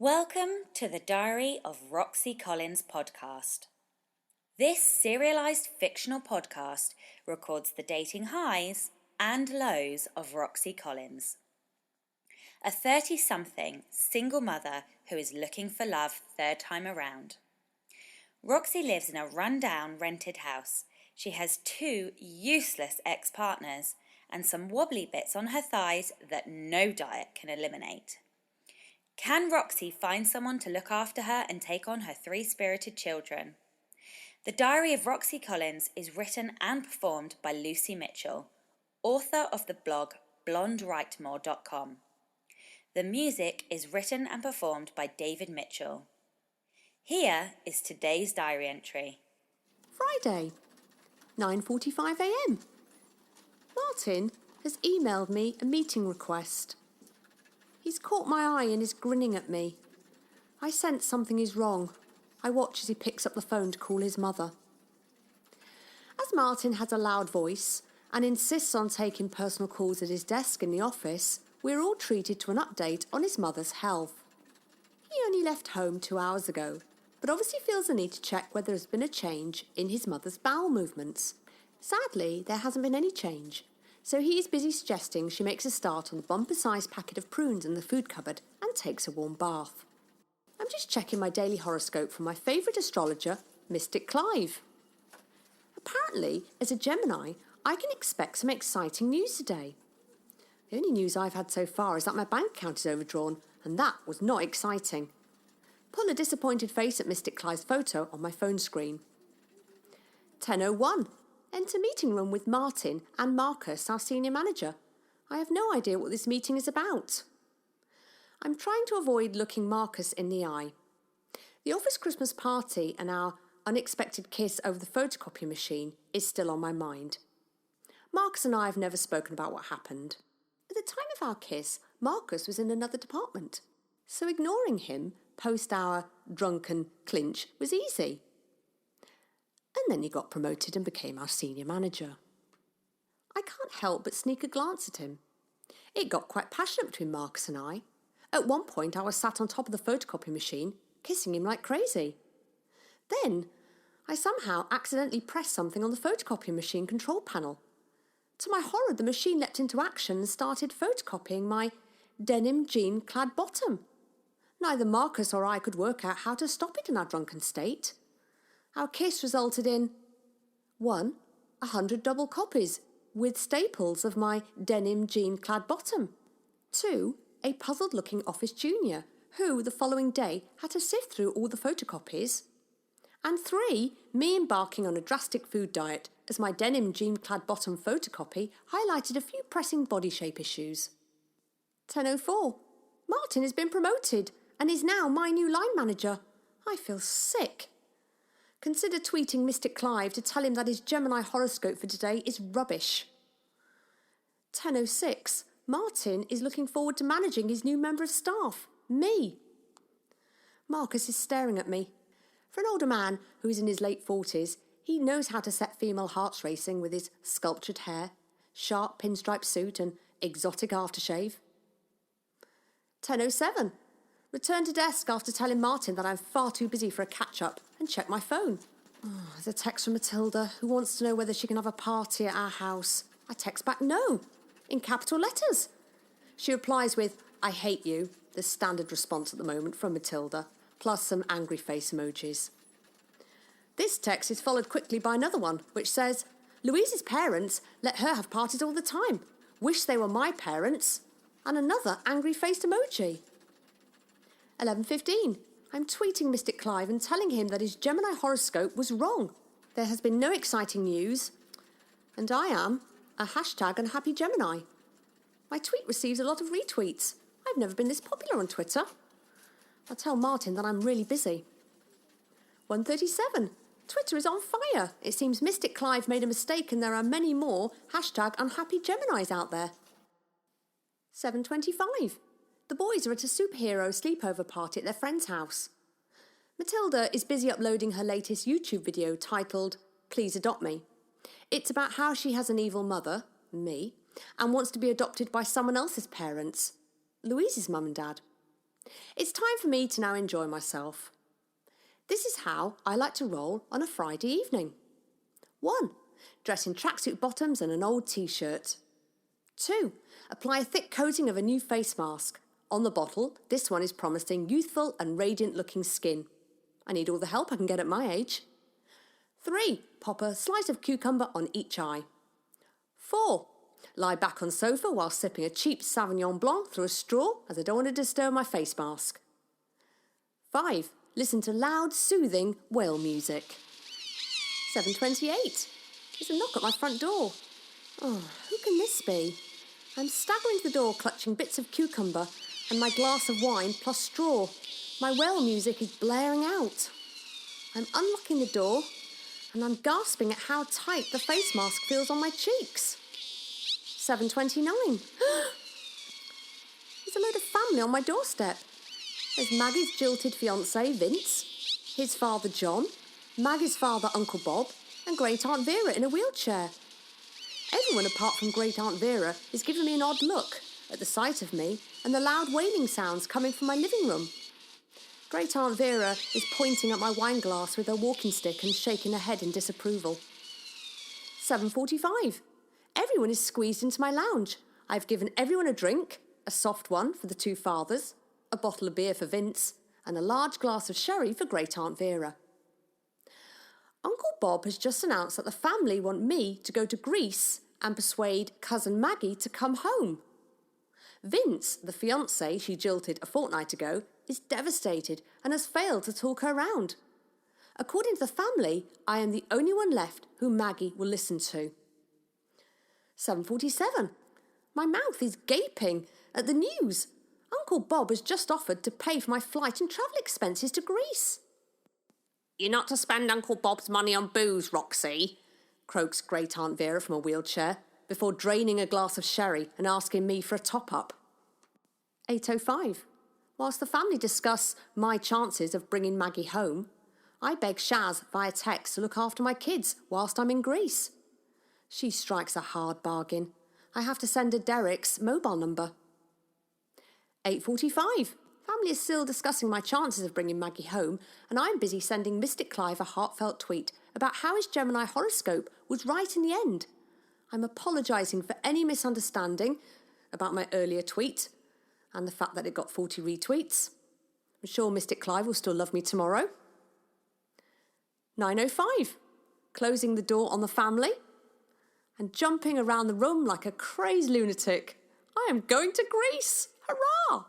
Welcome to the Diary of Roxy Collins podcast. This serialised fictional podcast records the dating highs and lows of Roxy Collins, a 30-something single mother who is looking for love third time around. Roxy lives in a run-down rented house. She has 2 useless ex-partners and some wobbly bits on her thighs that no diet can eliminate. Can Roxy find someone to look after her and take on her 3 spirited children? The Diary of Roxy Collins is written and performed by Lucy Mitchell, author of the blog blondewritemore.com. The music is written and performed by David Mitchell. Here is today's diary entry. Friday, 9:45 a.m. Martin has emailed me a meeting request. He's caught my eye and is grinning at me. I sense something is wrong. I watch as he picks up the phone to call his mother. As Martin has a loud voice and insists on taking personal calls at his desk in the office, we're all treated to an update on his mother's health. He only left home 2 hours ago, but obviously feels the need to check whether there's been a change in his mother's bowel movements. Sadly, there hasn't been any change. So he is busy suggesting she makes a start on the bumper-sized packet of prunes in the food cupboard and takes a warm bath. I'm just checking my daily horoscope from my favourite astrologer, Mystic Clive. Apparently, as a Gemini, I can expect some exciting news today. The only news I've had so far is that my bank account is overdrawn, and that was not exciting. Pull a disappointed face at Mystic Clive's photo on my phone screen. 10:01. Enter meeting room with Martin and Marcus, our senior manager. I have no idea what this meeting is about. I'm trying to avoid looking Marcus in the eye. The office Christmas party and our unexpected kiss over the photocopy machine is still on my mind. Marcus and I have never spoken about what happened. At the time of our kiss, Marcus was in another department, so ignoring him post our drunken clinch was easy. And then he got promoted and became our senior manager. I can't help but sneak a glance at him. It got quite passionate between Marcus and I. At one point I was sat on top of the photocopy machine, kissing him like crazy. Then I somehow accidentally pressed something on the photocopy machine control panel. To my horror, the machine leapt into action and started photocopying my denim jean-clad bottom. Neither Marcus or I could work out how to stop it in our drunken state. Our kiss resulted in 1. 100 double copies with staples of my denim jean-clad bottom. 2. A puzzled-looking office junior who, the following day, had to sift through all the photocopies. And 3. Me embarking on a drastic food diet as my denim jean-clad bottom photocopy highlighted a few pressing body shape issues. 10:04. Martin has been promoted and is now my new line manager. I feel sick. Consider tweeting Mystic Clive to tell him that his Gemini horoscope for today is rubbish. 10:06. Martin is looking forward to managing his new member of staff, me. Marcus is staring at me. For an older man who is in his late 40s, he knows how to set female hearts racing with his sculptured hair, sharp pinstripe suit and exotic aftershave. 10:07. Return to desk after telling Martin that I'm far too busy for a catch-up and check my phone. There's a text from Matilda who wants to know whether she can have a party at our house. I text back no, in capital letters. She replies with, I hate you, the standard response at the moment from Matilda, plus some angry face emojis. This text is followed quickly by another one, which says, Louise's parents let her have parties all the time. Wish they were my parents. And another angry-faced emoji. 11:15. I'm tweeting Mystic Clive and telling him that his Gemini horoscope was wrong. There has been no exciting news. And I am a #unhappy Gemini. My tweet receives a lot of retweets. I've never been this popular on Twitter. I'll tell Martin that I'm really busy. 1:37. Twitter is on fire. It seems Mystic Clive made a mistake and there are many more #unhappy Geminis out there. 7:25. The boys are at a superhero sleepover party at their friend's house. Matilda is busy uploading her latest YouTube video titled, Please Adopt Me. It's about how she has an evil mother, me, and wants to be adopted by someone else's parents, Louise's mum and dad. It's time for me to now enjoy myself. This is how I like to roll on a Friday evening. 1. Dress in tracksuit bottoms and an old t-shirt. 2. Apply a thick coating of a new face mask. On the bottle, this one is promising youthful and radiant-looking skin. I need all the help I can get at my age. 3. Pop a slice of cucumber on each eye. 4. Lie back on sofa while sipping a cheap Sauvignon Blanc through a straw as I don't want to disturb my face mask. 5. Listen to loud, soothing whale music. 7:28. There's a knock at my front door. Oh, who can this be? I'm staggering to the door, clutching bits of cucumber and my glass of wine plus straw. My whale music is blaring out. I'm unlocking the door and I'm gasping at how tight the face mask feels on my cheeks. 7:29. There's a load of family on my doorstep. There's Maggie's jilted fiancé, Vince, his father, John, Maggie's father, Uncle Bob, and Great Aunt Vera in a wheelchair. Everyone apart from Great Aunt Vera is giving me an odd look at the sight of me and the loud wailing sounds coming from my living room. Great Aunt Vera is pointing at my wine glass with her walking stick and shaking her head in disapproval. 7:45. Everyone is squeezed into my lounge. I've given everyone a drink, a soft one for the two fathers, a bottle of beer for Vince, and a large glass of sherry for Great Aunt Vera. Uncle Bob has just announced that the family want me to go to Greece and persuade cousin Maggie to come home. Vince, the fiancé she jilted a fortnight ago, is devastated and has failed to talk her round. According to the family, I am the only one left who Maggie will listen to. 7:47. My mouth is gaping at the news. Uncle Bob has just offered to pay for my flight and travel expenses to Greece. You're not to spend Uncle Bob's money on booze, Roxy, croaks Great Aunt Vera from a wheelchair, before draining a glass of sherry and asking me for a top-up. 8:05. Whilst the family discuss my chances of bringing Maggie home, I beg Shaz via text to look after my kids whilst I'm in Greece. She strikes a hard bargain. I have to send her Derek's mobile number. 8:45. Family is still discussing my chances of bringing Maggie home, and I'm busy sending Mystic Clive a heartfelt tweet about how his Gemini horoscope was right in the end. I'm apologising for any misunderstanding about my earlier tweet and the fact that it got 40 retweets. I'm sure Mystic Clive will still love me tomorrow. 9:05. Closing the door on the family and jumping around the room like a crazed lunatic. I am going to Greece! Hurrah!